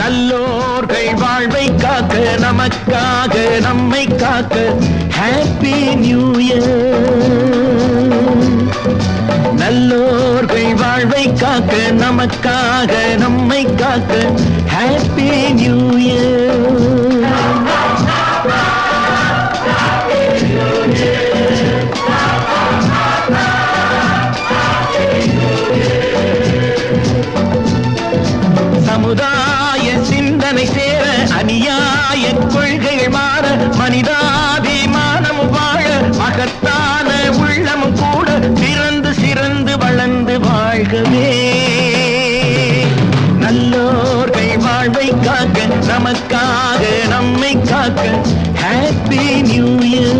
நல்லோர்கள் வாழ்வை காக்க நமக்காக நம்மை காக்க ஹாப்பி நியூ இயர். நல்லோர்கள் வாழ்வை காக்க நமக்காக நம்மை காக்க ஹாப்பி நியூ இயர். சமுதாய சிந்தனை சேர அநியாய கொள்கைகள் மாற மனிதாபிமானம் வாழ மகத்தான உள்ளமும் கூட சிறந்து சிறந்து வளர்ந்து வாழ்கவே. நல்லோர்கள் வாழ்வை காக்க நமக்காக நம்மை காக்க ஹாப்பி நியூ இயர்.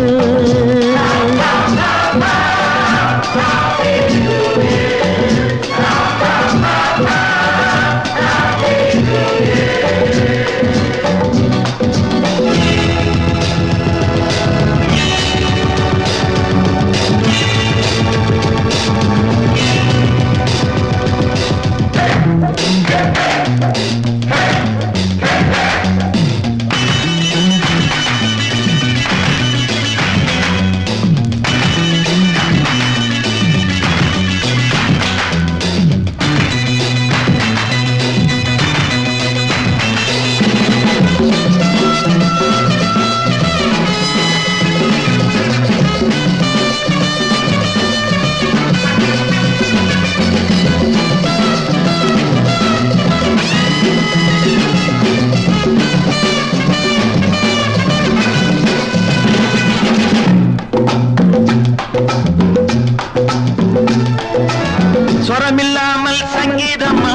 ஸ்வரமில்லாமல் சங்கீதமா,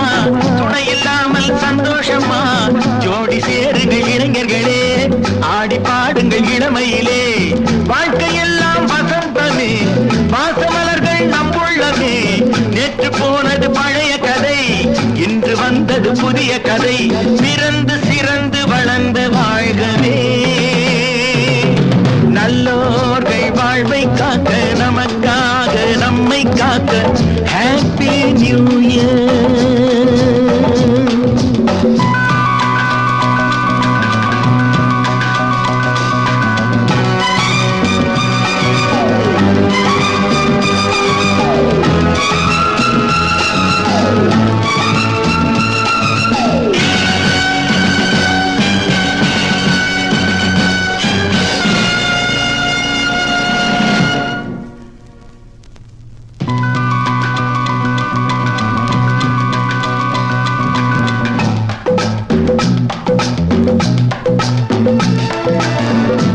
துணை இல்லாமல் சந்தோஷமா, ஜோடி சேருங்கள் இளைஞர்களே, ஆடி பாடுங்கள் இளமையிலே. வாழ்க்கையெல்லாம் வசந்தமே, வாசமலர்கள் நம்புள்ளமே. நேற்று போனது பழைய கதை, இன்று வந்தது புதிய கதை. பிறந்து சிறந்து வளர்ந்த வாழ்கவே. நல்லோர்கள் வாழ்வை காக்க நமக்காக நம்மை காக்க ஹாப்பி நியூ இயர்.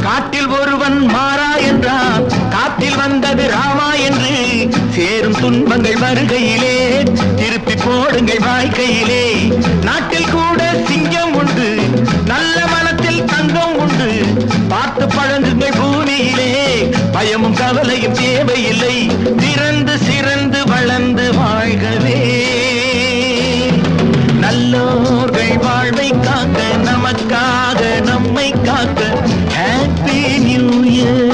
காட்டில் ஒருவன் மாறா என்றான், காட்டில் வந்தது ராமா என்று. சேரும் துன்பங்கள் வருகையிலே திருப்பி போடுங்கள் வாழ்க்கையிலே. நாட்டில் கூட சிங்கம் உண்டு, நல்ல மனத்தில் தங்கம் உண்டு. பார்த்து பழங்குங்கள் பூமியிலே, பயமும் கவலையும் தேவையில்லை. திறந்து சிறந்து வளர்ந்து வாழ்கவே. நல்லோர்கள் வாழ்வை காக்க நமக்காக நம்மை காக்க happy new year.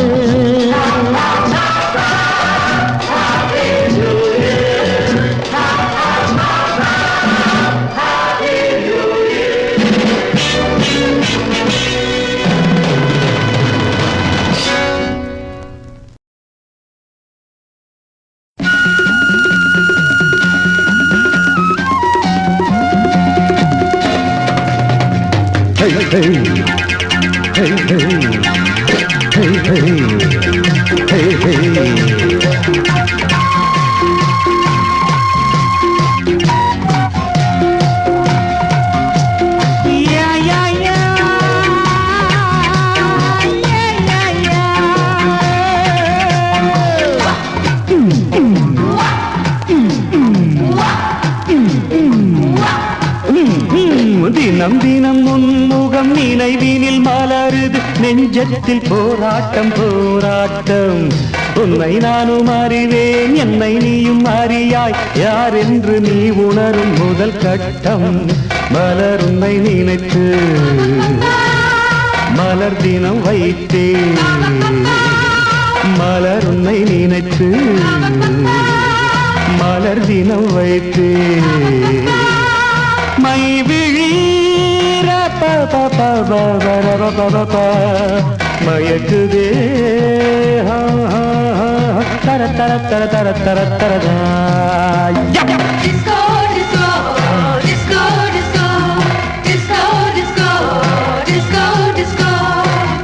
Hey, hey, hey, hey, hey, hey, hey. தினம் தினம் உன்முகம் நினைவினில் மலருது நெஞ்சத்தில் போராட்டம் போராட்டம் உன்னை நானும் அறிவேன் என்னை நீயும் அறியாய் யார் என்று நீ உணரும் முதல் கட்டம் மலர் உன்னை நினைத்து மலர் தினம் வைத்தேன் மலர் உன்னை நினைத்து மலர் தினம் வைத்தேன் மை விழீர மயக்குதே தர தர தர தர தர தரதா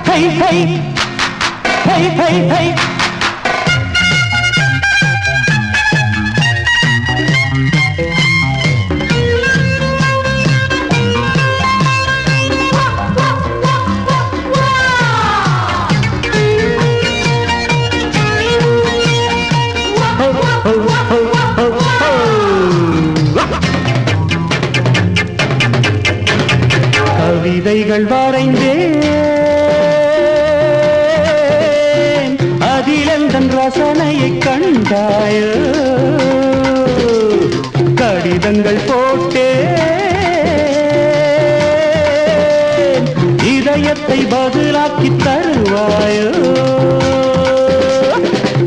hey hey hey hey hey கவிதைகள் வரைந்தேன் அதிலெந்தன் ரசனையை கண்டாயோ கடிதங்கள் போட்டேன் இதயத்தை பதிலாக்கி தருவாயோ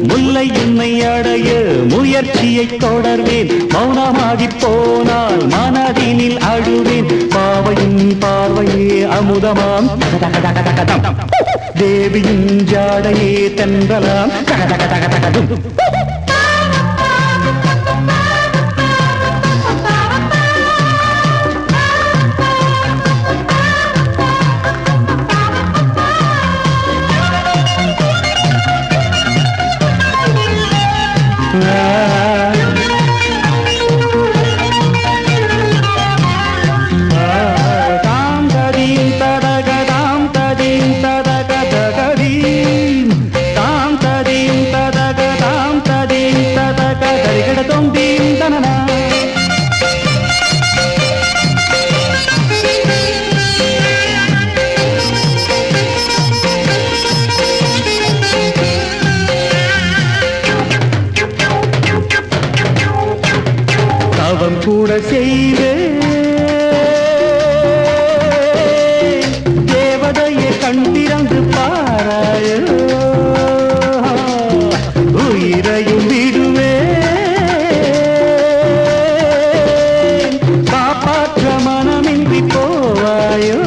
முல்லை என்னை அடைய முயற்சியை தொடர்வேன் மௌனமாகி போனால் மனதினில் அழுவேன் பாவையின் பார்வையே அமுதமாம் தேவியின் ஜாடையே தென்றலாம் அவன் கூட செய்தே தேவதையை கண்டிரந்து பாராயோ உயிரையும் விடுவே காப்பாற்ற மனமின்றி போவாயோ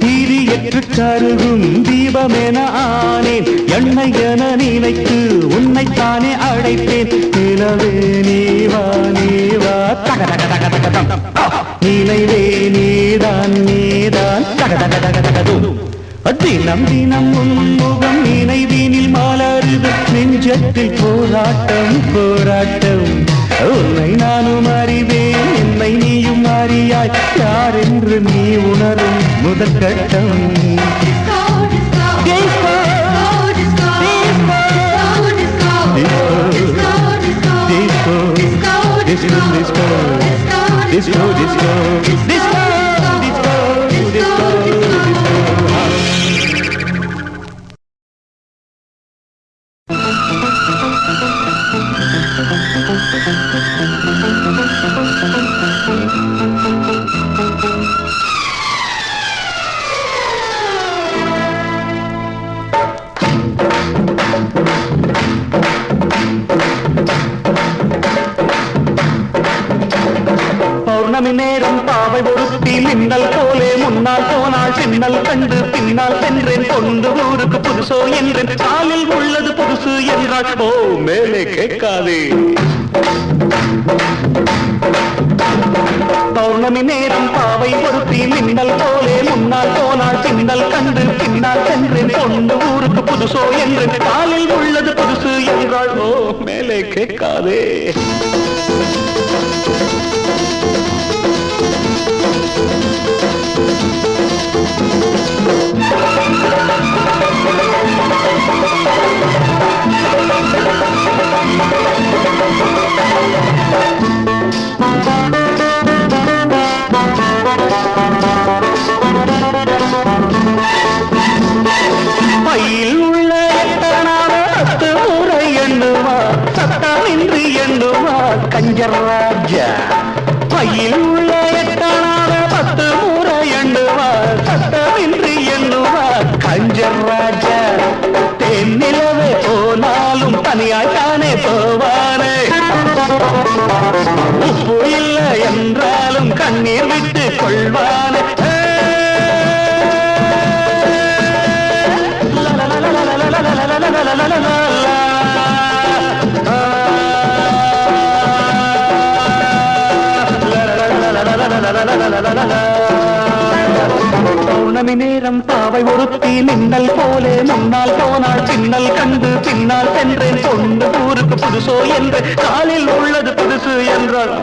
திரியற்று கருகும் தீபமென ஆனேன் எண்ணெய் என நினைத்து உன்னைத்தானே அழைத்தேன் நிலவே நீவா நீவா தக தக தக தக நினைவே நீதான் நீதான் தக தக தக தக தினம் தினம் உன்முகம் நினைவினில் மலருது நெஞ்சத்தில் போராட்டம் போராட்டம் உன்னை நானும் அறிவேன் என்னை நீயும் அறியாய் யார் என்று நீ உணரும் முதல் கட்டம் Disco, disco, disco, disco, disco, disco, disco, பௌர்ணமி நேரம் பாவை ஒருத்தி மின்னல் போலே முன்னால் போனால் சின்னல் கண்டு பின்னால் சென்றேன் கொண்டு ஊருக்கு புதுசோ என்றேன் காலில் உள்ளது புதுசு என்றாள் ஓ மேலே கேட்காதே பௌர்ணமி நேரம் பாவை ஒருத்தி மின்னல் போலே முன்னால் போனால் சின்னல் கண்டு பின்னால் சென்றேன் கொண்டு ஊருக்கு புதுசோ என்றேன் காலில் உள்ளது புதுசு என்றாள் ஓ மேலே கேட்காதே கஞ்சராஜா பையில் உள்ள எட்டானாத 10 முறை எண்ணுவார் சத்தமின்றி எண்ணுவார் கஞ்சராஜா தென்னிலவே போனாலும் தனியாய்த்தானே போவாரே உப்பு இல்லை என்றாலும் கண்ணீர் விட்டு கொள்வானே பௌர்ணமி நேரம் பாவை ஒருத்தி மின்னல் போலே முன்னால் போனாள் பின்னல் கண்டு பின்னால் சென்றேன் கொண்டு ஊருக்கு புதுசோ என்று காலில் உள்ளது புதுசு என்றாள்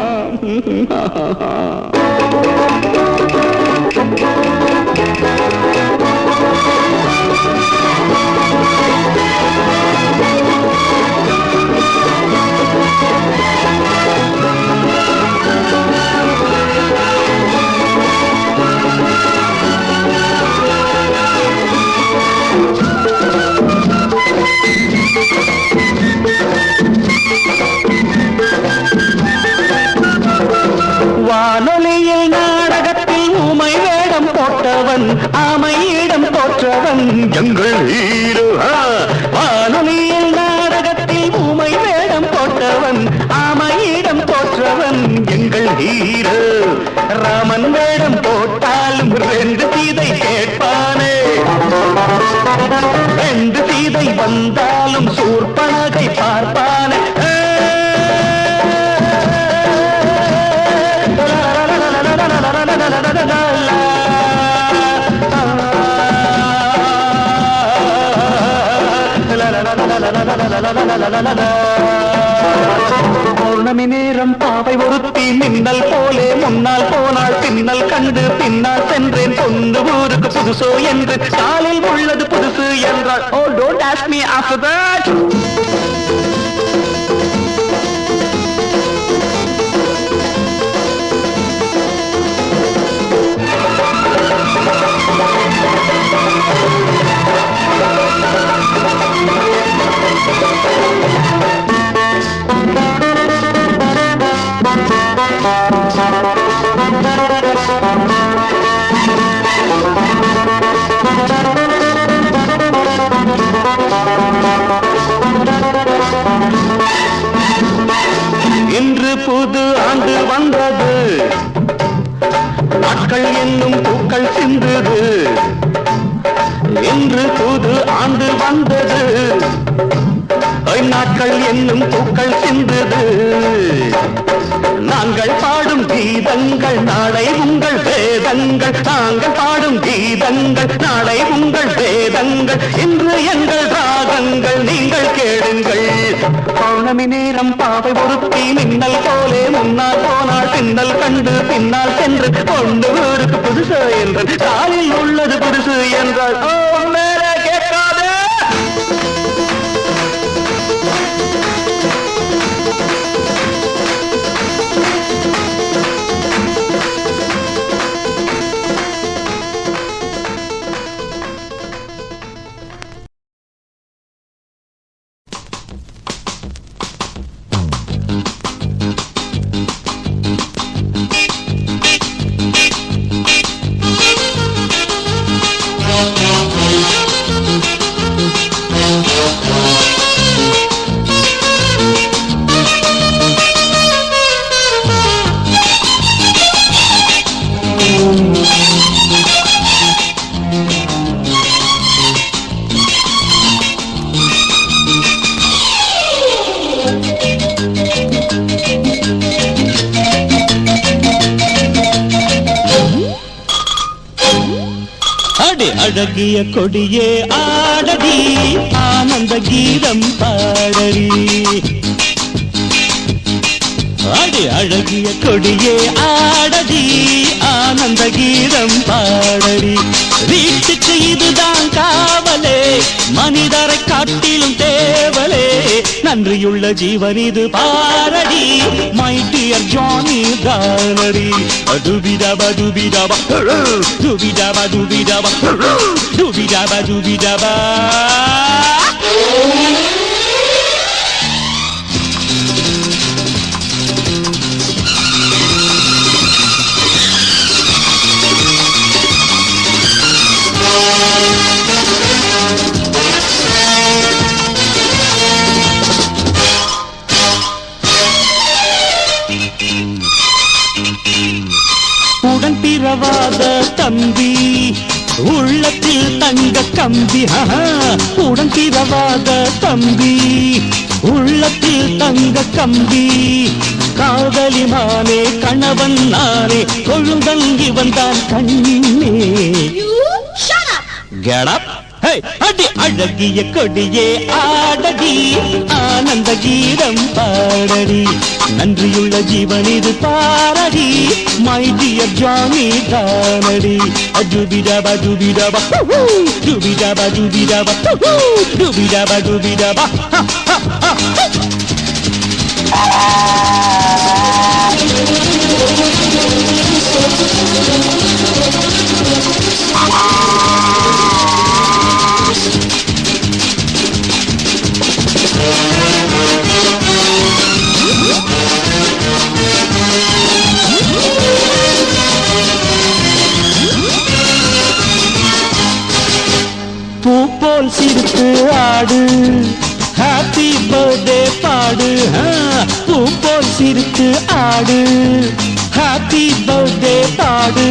வானொலியில் நாடகத்தில் ஊமை வேடம் போட்டவன் ஆமையிடம் தோற்றவன் எங்கள் ஹீரோ வானொலியில் நாடகத்தில் ஊமை வேடம் போட்டவன் ஆமையிடம் தோற்றவன் எங்கள் ஹீரோ ராமன் வேடம் போட்டாலும் 2 சீதை கேட்பானே 2 சீதை வந்தாலும் சூர்பனகை பார்ப்பானே பௌர்ணமி நேரம் பாவை ஒருத்தி மின்னல் போலே முன்னால் போனாள் பின்னல் கண்டு பின்னால் சென்றேன் கொண்டு ஊருக்கு புதுசோ என்று காலில் உள்ளது புதுசு என்றாள் Oh, don't ask me after that. இன்று புது ஆண்டு வந்தது நாட்கள் என்னும் பூக்கள் சிந்தது இன்று புது ஆண்டு வந்தது நாட்கள் என்னும் பூக்கள் சிந்தது நாங்கள் பாடும் கீதங்கள் நாளை உங்கள் வேதங்கள் நாங்கள் பாடும் கீதங்கள் நாளை உங்கள் வேதங்கள் இன்று எங்கள் ராகங்கள் நீங்கள் கேளுங்கள் பௌர்ணமி நேரம் பாவை ஒருத்தி மின்னல் போலே முன்னால் போனாள் பின்னல் கண்டு பின்னால் சென்று கொண்டு ஊருக்கு புதுசு என்று காலில் உள்ளது புதுசு என்றால் மேலே கேட்காதே அழகிய கொடியே ஆடடி ஆனந்த கீதம் பாடடி ஆடி அழகிய கொடியே ஆடடி ஆனந்த கீதம் பாடடி வீட்டுக்கு இதுதான் காவலே மனிதரை காட்டிலும் தேவலே நன்றியுள்ள ஜீவன் இது பாரடி மை டியர் ஜானி தானடி டுபிடபா டுபிடபா டுபிடபா டுபிடபா டுபிடபா டுபிடபா கம்பி உடன்பிறவாத தம்பி உள்ளத்தில் தங்க கம்பி காதலிமானே கணவன் நானே கொழுந்தன் இவன் தான் கண்ணே Get up! Hey, அடி அழகிய கொடியே ஆடடி ஆனந்த கீதம் பாடடி நன்றியுள்ள ஜீவன் இது பாரடி மை டியர் ஜானி தானடி ஜுபிடபா ஜுபிடபா ஜுபிடபா ஜுபிடபா ஜுபிடபா ஜுபிடபா பூ போல் சிரித்து ஆடு ஹாப்பி பர்த்டே பாடு பூ போல் சிரித்து ஆடு ஹாப்பி பர்த்டே பாடு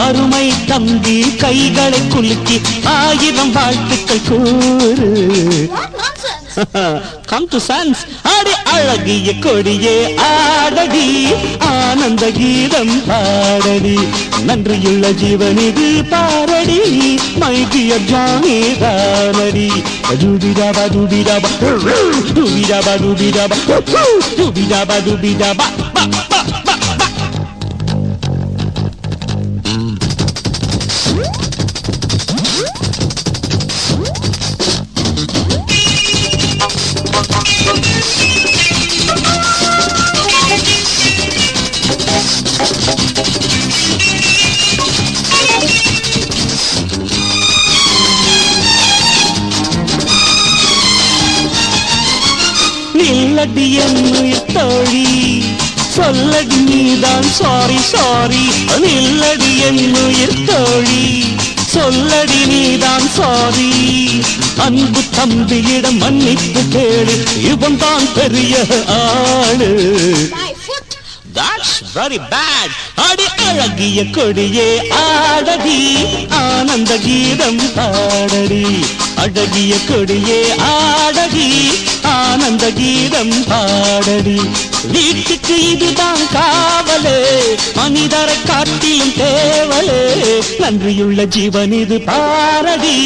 அருமை தம்பி கைகளை குலுக்கி 1000 வாழ்த்துக்கள் கூறு Come to sense அடி அழகிய கொடியே ஆடடி ஆனந்த கீதம் பாடடி நன்றியுள்ள ஜீவன் இது பாரடி மை டியர் ஜானி தானடி ஜுபிடபா ஜுபிடபா ஜுபிடபா ஜுபிடபா ஜுபிடபா ஜுபிடபா நில்லடி என்னுயிர் தோழி சொல்லடி நீதான் சாரி சாரி நில்லடி என்னுயிர் தோழி சொல்லடி நீதான் சாரி அன்பு தம்பியிடம் மன்னிப்பு கேளு இவன் தான் பெரிய ஆளு That's very bad அடி அழகிய கொடியே ஆடடி ஆனந்த கீதம் பாடடி அழகிய கொடியே ஆடடி ஆனந்த கீதம் பாடடி வீட்டுக்கு இதுதான் காவலே மனிதரை காட்டிலும் தேவலே நன்றியுள்ள ஜீவன் இது பாரடி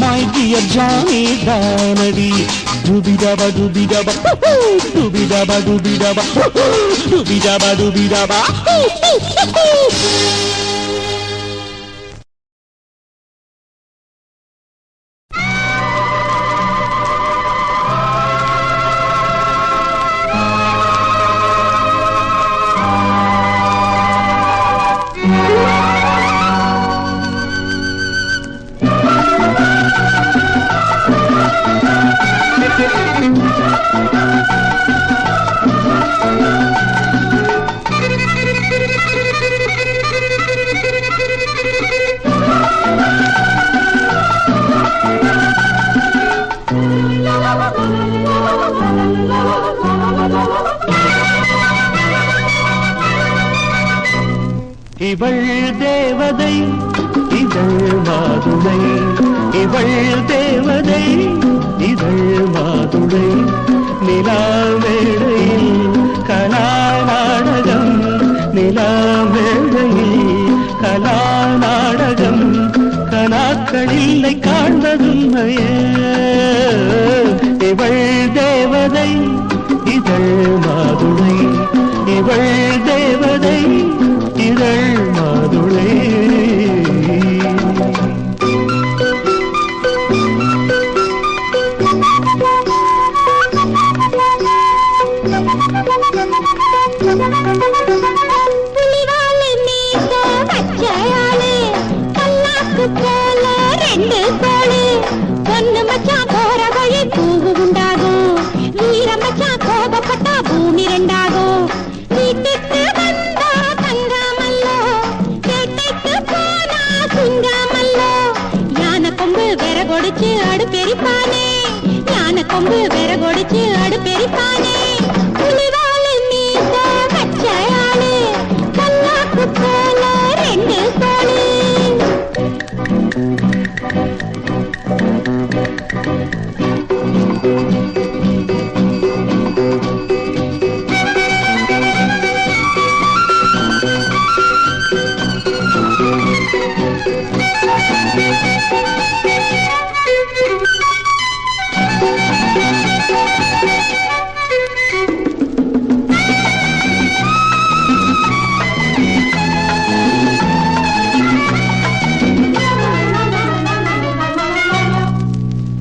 மை டியர் ஜானி தானடி டூபிடபா டூபிடபா டூபிடபா டூபிடபா டூபிடபா டூபிடபா இவள் தேவதை இதழ் மாதுளை இவள் தேவதை இதழ் மாதுளை நிலாவேளையில் கலா நாடகம் நிலாவேளையில் கலா நாடகம் கனாக்களில்லை காண்பதுமையே இவள் தேவதை இதழ் மாதுளை இவள் தேவதை இதழ் மாதுளை புலிவாலை மீச பச்சையாளே கல்லாக்கு போல 2 கோளு பொண்ணு மச்சான் போற வழி பூவு உண்டாகும் வீர மச்சான் கோபப்பட்டா பூமி 2 ஆகும் வீட்டுக்கு வந்தா தங்காமல்லோ வேட்டைக்கு போனா சிங்காமல்லோ யானை கொம்பு விறகொடிச்சு அடுப்பெரிப்பானே யானை கொம்பு விறகொடிச்சு அடுப்பெரிப்பானே புலிவாலை மீச பச்சையாளே கல்லாக்கு போல 2 கோளு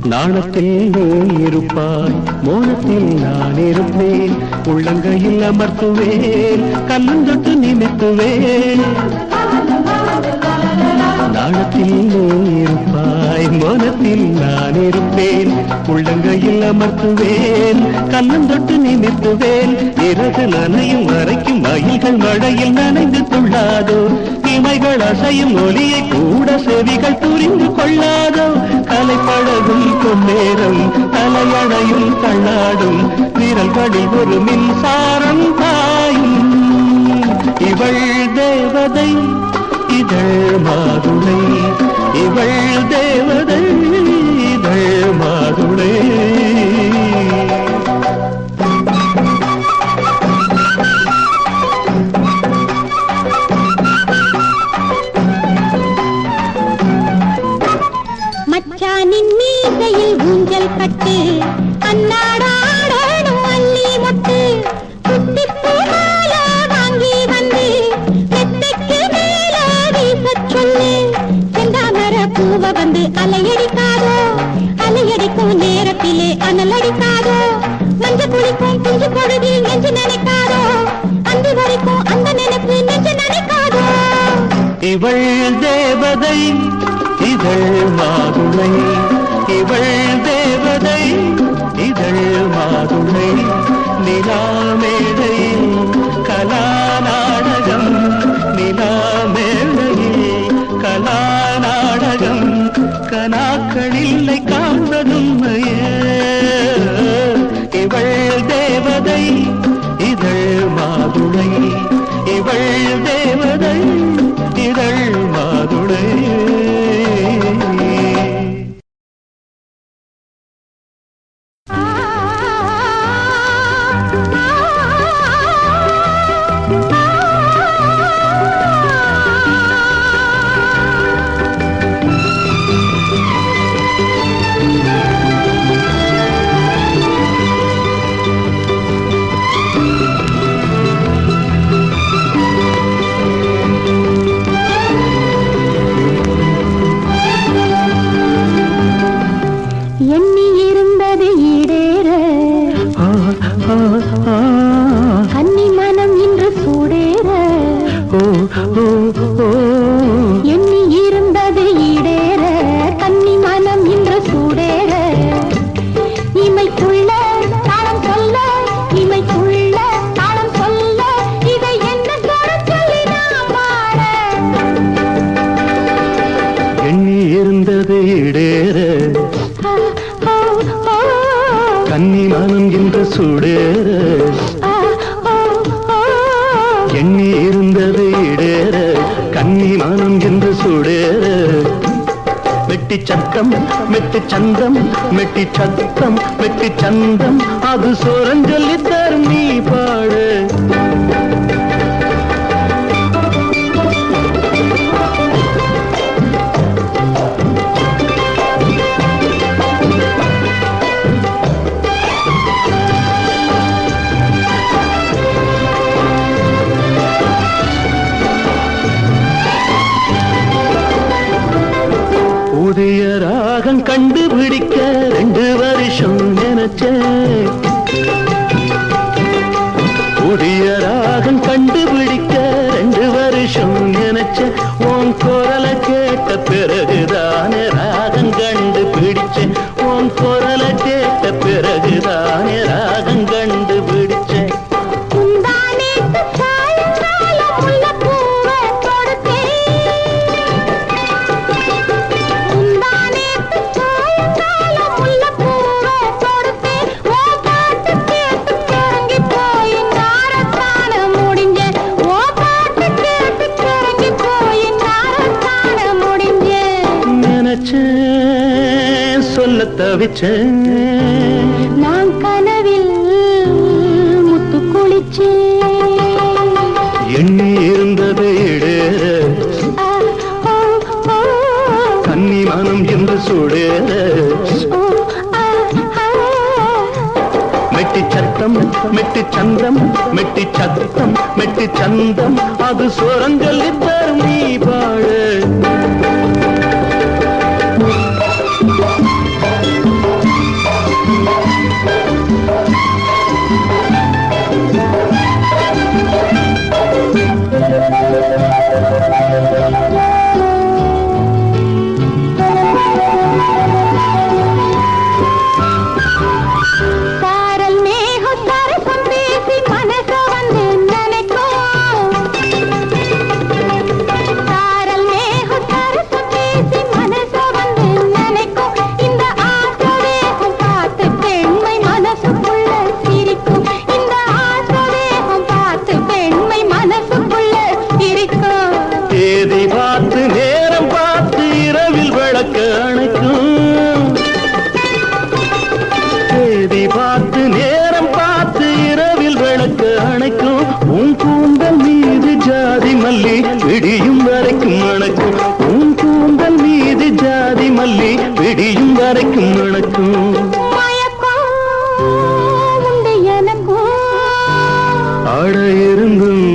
நாணத்தில் நீ இருப்பாய், மோனத்தில் நான் இருப்பேன். உள்ளங்கையில் அமர்த்துவேன், கண்ணந்தொட்டு நிமித்துவேன். நாணத்தில் நீ இருப்பாய், மோனத்தில் நான் இருப்பேன். உள்ளங்கையில் அமர்த்துவேன், கண்ணந்தொட்டு நிமித்துவேன். இறகு நனையும் வரைக்கும் மயில்கள் மழையில் நனைந்து கொள்ளாதோ? இமைகள் அசையும் ஒலியை கூட செவிகள் புரிந்து கொள்ளாதோ? கலைப்பழகும் பொன்னேரம் தலையணையும் தள்ளாடும் விரல்களில் ஒரு மின்சாரம் பாயும். இவள் தேவதை இதழ் மாதுளை, இவள் தேவதை இதழ் மாதுளை. மச்சானின் மீசையில் ஊஞ்சல் கட்டு, அன்னாடாடணும் அள்ளி மொட்டு. குட்டிப்பூ மாலை வாங்கி வந்து மெத்தைக்கு மேல வீசச் சொல்லு. செந்தாமர பூவ வந்து அலையடிக்காதோ? அலையடிக்கும் நேரத்திலே அனலடிக்காதோ? மஞ்ச குளிக்கும் குஞ்சு பொழுதில் நெஞ்சு நினைக்காதோ? அன்று வரைக்கும் அந்த நினைப்பு நெஞ்சு நினைக்காதோ? இவள் தேவதை இதழ் மாதுளை, இவள் தேவதை இதழ் மாதுளை. நிலாமேடையில் கலாநாடகம், நிலாமேடையில் கலாநாடகம். கனாக்களில்லை காண்பதும்மையே. இவள் தேவதை இதழ் மாதுளை, இவள் தேவதை இதழ் மாதுளை. எண்ணி இருந்தது ஈடேற, கன்னி மனம் இன்று சூடேற. எண்ணி இருந்தது ஈடேற, கன்னி மனம் இன்று சூடேற. இமைக்குள்ள தாளம் சொல்ல, இமைக்குள்ள தாளம் சொல்ல, இதை என்ன சொல்ல சொல்லி நான் பாட. எண்ணி இருந்தது இடேற, கன்னி மனம் இன்று சூடேற. எண்ணி இருந்தது இடேற, கன்னி மனம் இன்று சூடேற. மெட்டி சத்தம் மெட்டி சந்தம், மெட்டி சத்தம் மெட்டி சந்தம், அது சோரஞ்சொல்லி தரும் நீ பாடு. புதிய ராகம் கண்டுபிடிக்க 2 வருஷம் நினைச்சேன். புதிய ராகம் கண்டுபிடிக்க 2 வருஷம் நினைச்சேன். உன் குரலை கேட்ட பிறகுதானே ராகம் கண்டுபிடிச்சேன். உன் குரலை கேட்ட பிறகுதானே ராகம் கண்டுபிடிச்சேன். சொல்ல தவிச்சேன் நான் கனவில் முத்து குளிச்சேன். எண்ணி இருந்தது இடேற, கன்னி மனம் என்று சூடேற. மெட்டி சத்தம் மெட்டி சந்தம், மெட்டி சத்தம் மெட்டி சந்தம், அது சோரஞ்சொல்லி தரும் நீ பாடு. தேதி பார்த்து நேரம் பார்த்து இரவில் விளக்கு அணைக்கும் உன் கூந்தல் மீது ஜாதி மல்லி விடியும் வரைக்கும் அணைக்கும் உன் கூந்தல் மீது ஜாதி மல்லி விடியும் வரைக்கும் அணைக்கும் ஆட இருந்தும்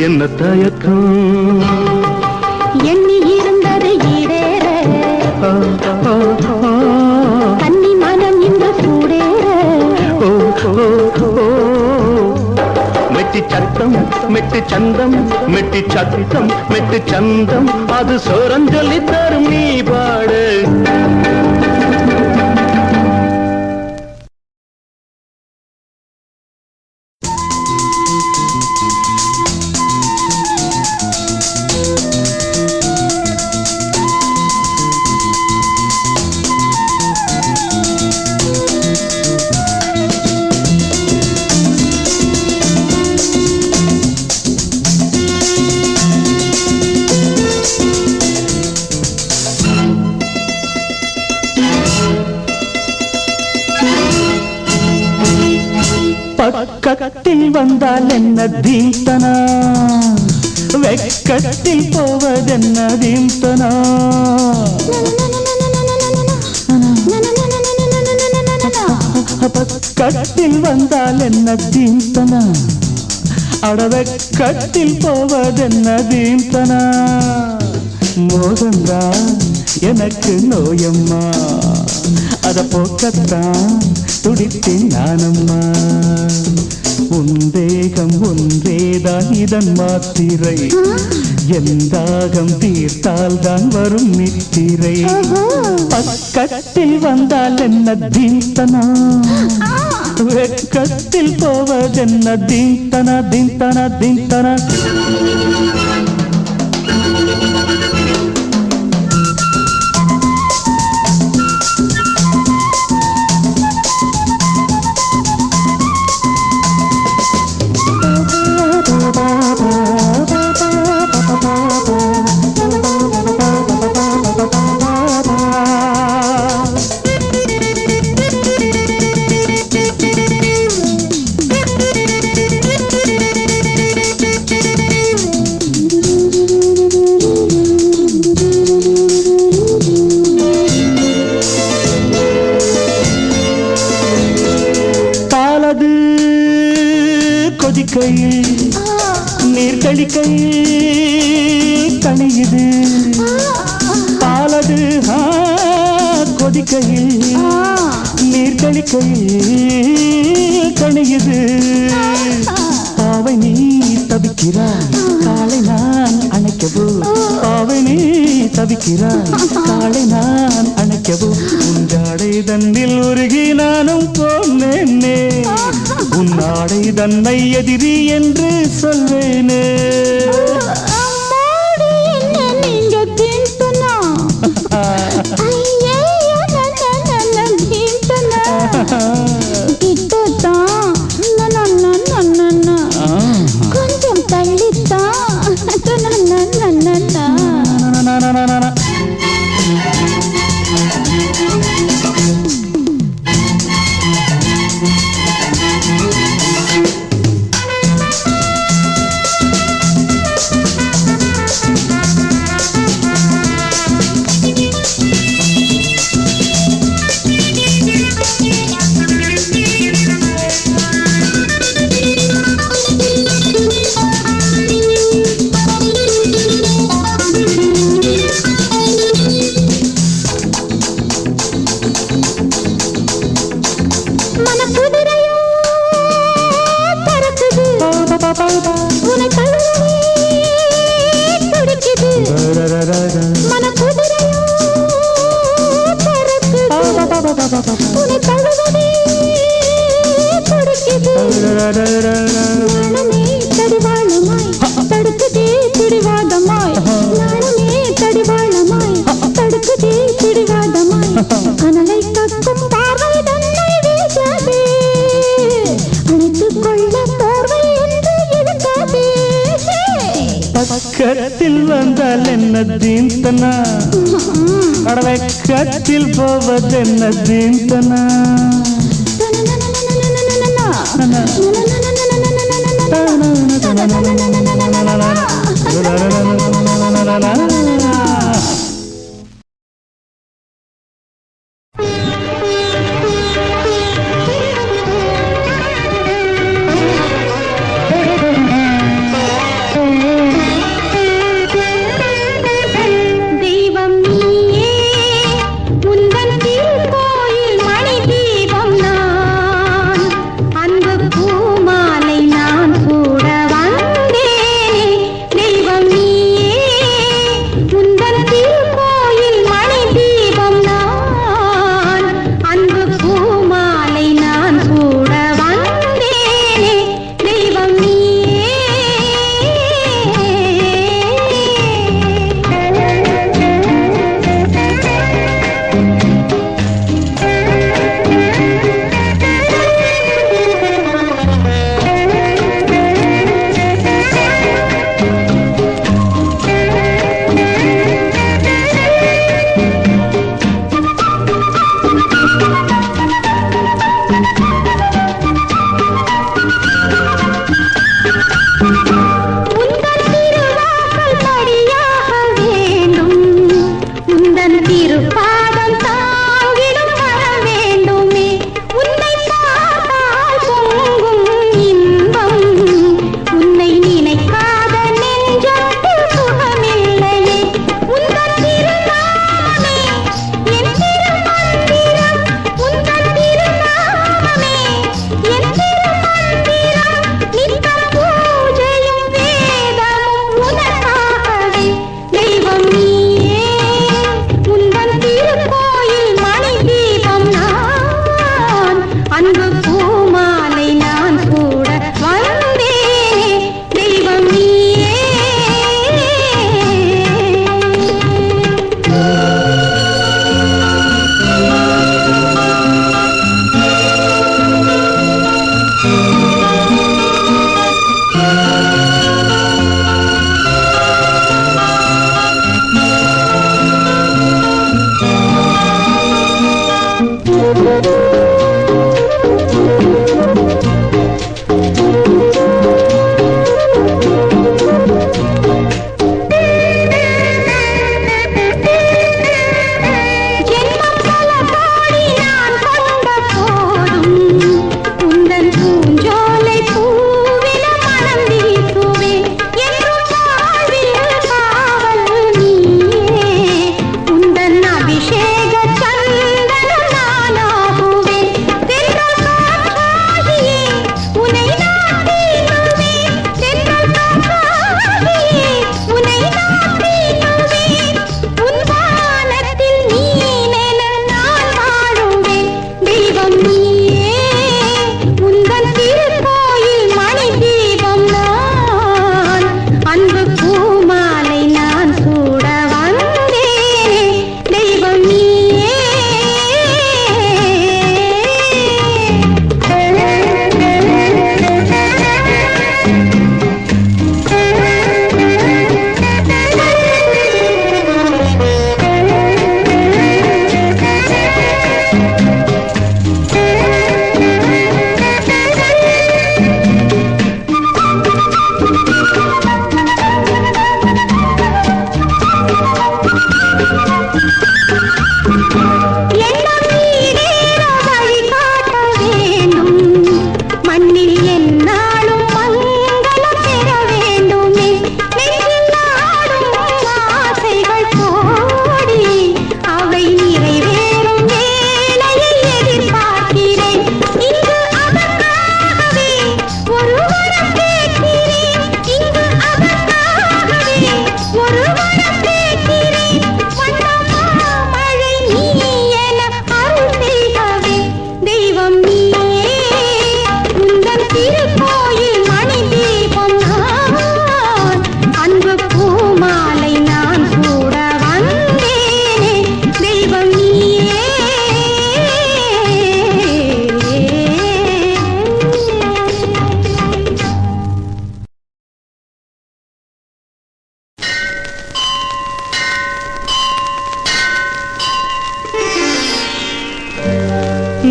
என்ன தயக்கம் எண்ணி இருந்தது ஈடேற கன்னி மனம் இன்று சூடேற மெட்டி சத்தம் மெட்டி சந்தம் மெட்டி சத்தம் மெட்டி சந்தம் அது சோரஞ்சொல்லி தரும் நீ பாடு பக்கத்தில் வந்தால் என்ன தீந்தனா வெக்கத்தில் போவதென்ன தீந்தனா பக்கத்தில் வந்தால் என்ன தீந்தனா அடவெக்கத்தில் போவதென்ன தீந்தனா மோகந்தா எனக்கு நோயம்மா அத போக்கத்தான் துடித்தேன் நானம்மா உன் தேகம் ஒன்றேதான் இதன் மாத்திரை எந்தாகம் தீர்த்தால் தான் வரும் நித்திரை பக்கத்தில் வந்தால் என்ன தீந்தனா வெக்கத்தில் போவதென்ன தீந்தனா தீந்தனா தீந்தனா நீர் கழிக்கையில் கணியுது பாலது கொதிக்கையில் நீர் கழிக்கையில் கணியுது பாவை நீ தவிக்கிறாய் காலை நான் அணைக்கவோ பாவை நீ தவிக்கிறாய் காலை நான் அணைக்கவோ உண்டாடை தன்னில் உருகி நானும் போனேனே உன்னாடை தன்னை எதிரி என்று சொல்வேனே கொஞ்சம் தள்ளித்தான் பக்கத்தில் வந்தால் என்ன தீந்தனா அடவை கத்தில் போவதென்ன தீந்தனா அபிஷேக சந்தனம் நானாகுவே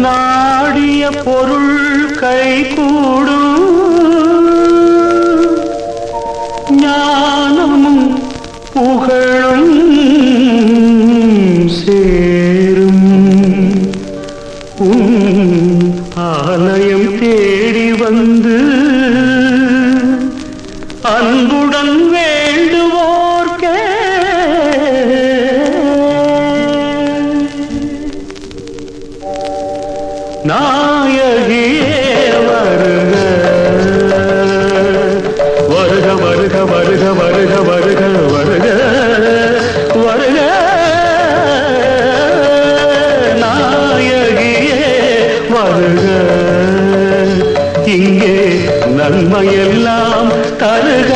நாடிய பொருள் கைகூடும் ஞானமும் புகழும் சேரும் உன் ஆலயம் தேடி வந்து அன்புடன் வேண்டுவோர்க்கே நாயகியே வருக வருக வருக வருக வருக வருக வருக வருக நாயகியே வருக இங்கே நன்மையெல்லாம் தருக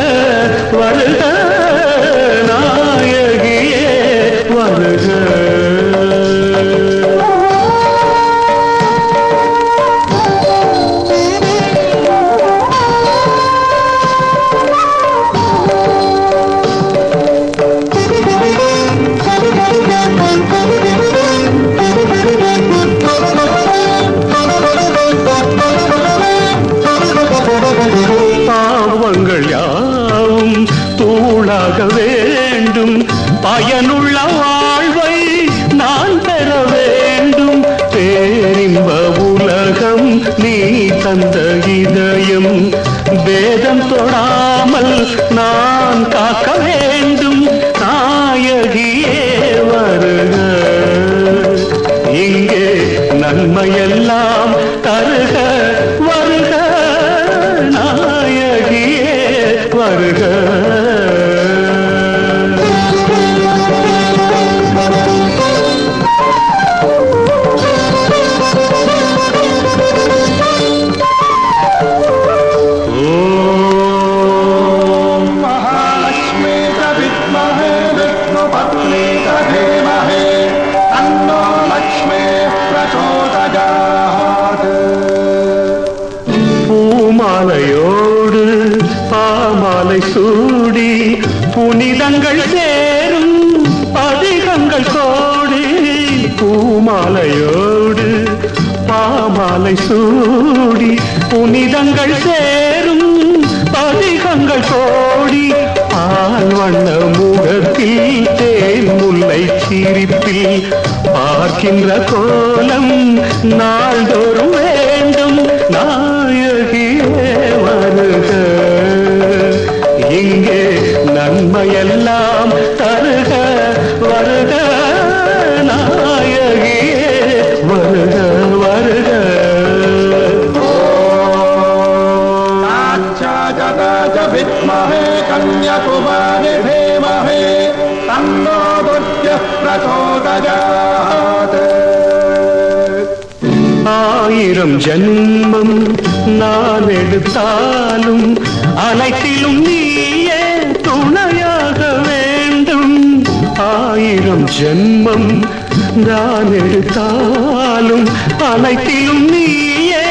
வருக நாயகியே வருக பாவங்கள் யாவும் தூளாக வேண்டும் பயனுள்ள வாழ்வை நான் பெற வேண்டும் பேரின்ப உலகம் நீ தந்த இதயம் வேதம் தொடாமல் நான் காக்க வேண்டும் நாயகியே வருக இங்கே நன்மையெல்லாம் தருக வருக நாயகியே வருக பூமாலையோடு பாமாலை சூடி புனிதங்கள் சேரும் அதிகங்கள் கோடி பூமாலையோடு பாமாலை சூடி புனிதங்கள் சேரும் அதிகங்கள் கோடி பால் வண்ண முகத்தில் தேன் முல்லை சிரிப்பில் பார்க்கின்ற கோலம் நாள்தோறும் வேண்டும் நாயகியே வருக இங்கே நன்மையெல்லாம் தருக வருக நாயகியே வருக வருக வித்மஹே கன்யாகுமாரி தீமஹி தன்னோ துர்யः பிரசோதயாத் ஆயிரம் ஜன்மம் நான் எடுத்தாலும் அனைத்திலும் நீயே துணையாக வேண்டும் ஆயிரம் ஜன்மம் நான் எடுத்தாலும் அனைத்திலும் நீயே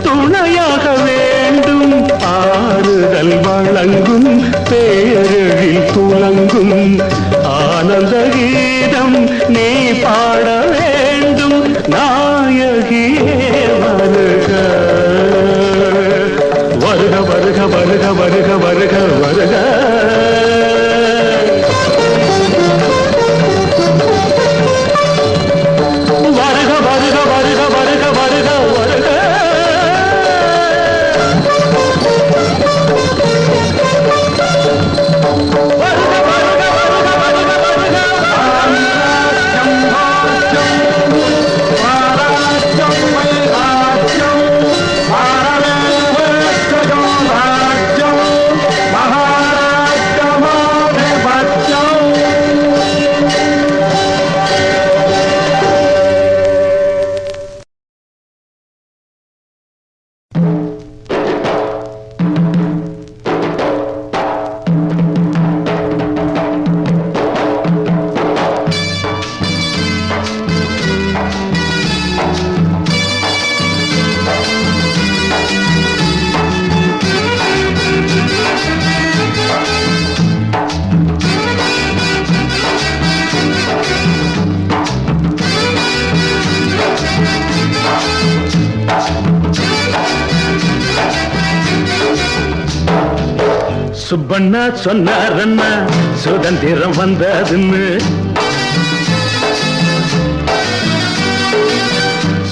துணையாக வேண்டும் ஆறுதல் வழங்கும் பேரழில் துலங்கும் ஆனந்த கீதம் நீ பாட வேண்டும் நாயகியே வருக வருக வருக வருக வருக வருக வருக வருக வருக வருக வருக வருக வருக சுப்பண்ணா சொன்னாரண்ணா சுதந்திரம் வந்ததுன்னு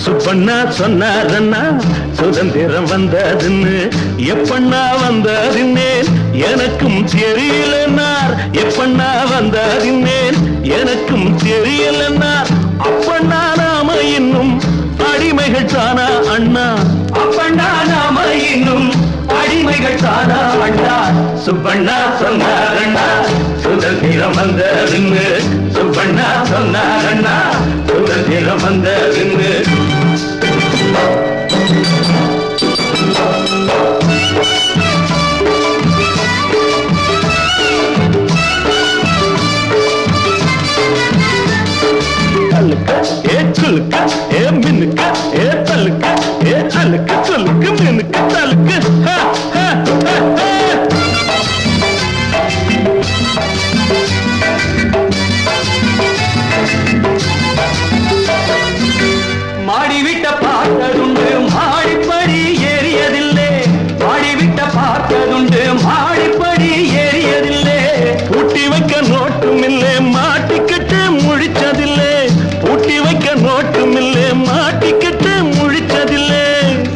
சுப்பண்ணா சொன்னாரண்ணா சுதந்திரம் வந்ததுன்னு எப்பண்ணா வந்ததுன்னேன் எனக்கும் தெரியலன்னார் எப்பண்ணா வந்ததுன்னேன் எனக்கும் தெரியலன்னார் அப்பண்ணா நாம இன்னும் அடிமைகள் தானா அண்ணா அப்பண்ணா நாம இன்னும் அடிமைகள் தானா அண்ணா சுப்பண்ணா சொன்னாரண்ணா சுதந்திரம் வந்ததுன்னு சுப்பண்ணா சொன்னாரண்ணா சுதந்திரம் வந்ததுன்னு சொல்லுக்க ஏ மின்னுக்க ஏ தலுக்க ஏ அலுக்க சொல்லுக்கு மின்னுக்கு தலுக்கு மாடிவிட்ட பார்த்ததுண்டு மாடிப்படி ஏறியதில்லை மாடிவிட்ட பார்த்ததுண்டு மாடிப்படி ஏறியதில்லை பூட்டி வைக்க நோட்டும் இல்லை மாட்டிக்கிட்டு முழிச்சதில்லை பூட்டி வைக்க நோட்டும் இல்லை மாட்டிக்கிட்டு முழிச்சதில்லை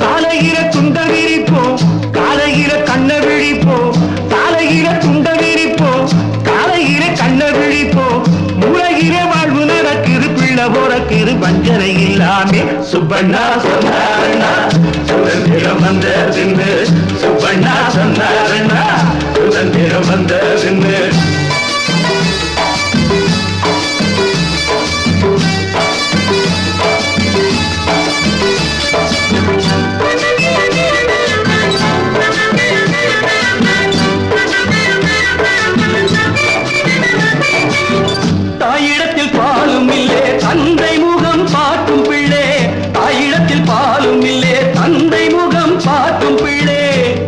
காலையில துண்ட விரிப்போம் காலையில கண்ண விழிப்போம் காலையில துண்ட விரிப்போம் காலையில கண்ண விழிப்போம் மூளையில வாழ்வு நடக்குது பிள்ளை போறக்குது வஞ்சனை இல்லாமே சுப்பண்ணா சொன்னாரண்ணா சுதந்திரம் வந்ததுன்னு சுப்பண்ணா சொன்னாரண்ணா சுதந்திரம் வந்ததுன்னு தாயிடத்தில் பாலும் இல்லே தந்தை முகம் பார்க்கும் பிள்ளை தாயிடத்தில் பாலும் இல்லே தந்தை முகம் பார்க்கும் பிள்ளை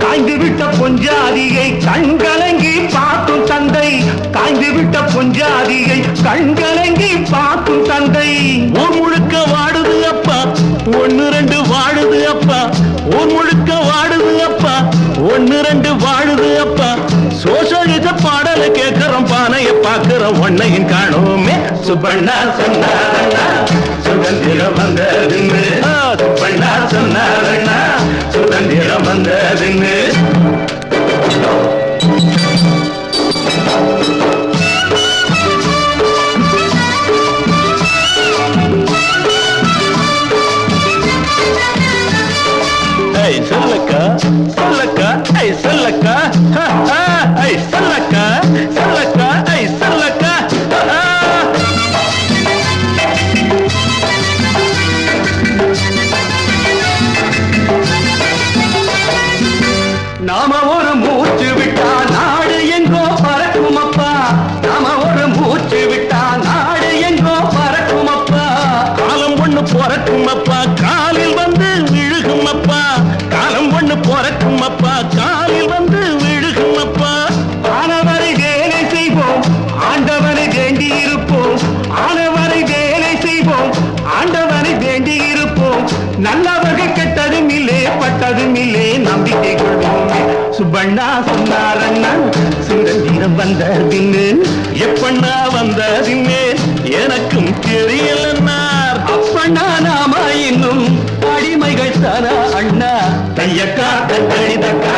காய்ந்து விட்ட பொஞ்சாதியை கண்கலங்கி பார்க்கும் தந்தை காய்ந்து விட்ட பொஞ்சாதியை கண்கலங்கி பார்க்கும் தந்தை ஊர் முழுக்க வாடுது அப்பா ஒன்னு ரெண்டு வாழுது அப்பா ஊர் முழுக்க வாடுது அப்பா ஒன்னு ரெண்டு வாழுது அப்பா சோசலிச பாடலை கேட்கிறோம் பானைய பார்க்கிறோம் ஒன்னையும் காணோமே சுப்பண்ணா சொன்னாரண்ணா சுதந்திரம் வந்ததுன்னு சுப்பண்ணா சொன்னாரண்ணா சுதந்திரம் வந்ததுன்னு சொல்லக்கா சொல்லக்கா ஐ சொல்லக்கா ஐ சொல்லக்கா சொல்லக்கா ஐ சொல்லக்கா நாம ஒரு மூச்சு விட்டா நாடு எங்கோ பறக்கும் அப்பா நாம ஒரு மூச்சு விட்டா நாடு எங்கோ பறக்கும் அப்பா காலம் ஒண்ணு பிறக்கும் அப்பா காலில் வந்து விழுகும் அப்பா காலம் ஒண்ணு பிறக்கும் அப்பா காலில் வந்து விழுகும் அப்பா ஆனவரை வேலை செய்வோம் ஆண்டவனை வேண்டி இருப்போம் ஆனவரை வேலை செய்வோம் ஆண்டவனை வேண்டி இருப்போம் நல்லவர்கள் கெட்டதும் இல்லே பட்டதும் இல்லே நம்பிக்கை கொள்வோமே சுப்பண்ணா சொன்னாரண்ணா சுதந்திரம் வந்ததின்னு எப்பண்ணா வந்ததின்னு எனக்கும் தெரியலன்னார் அப்பண்ணா நாம இன்னும் அடிமைகள் தானா அண்ணா தையக்கா தக்கடி தக்கா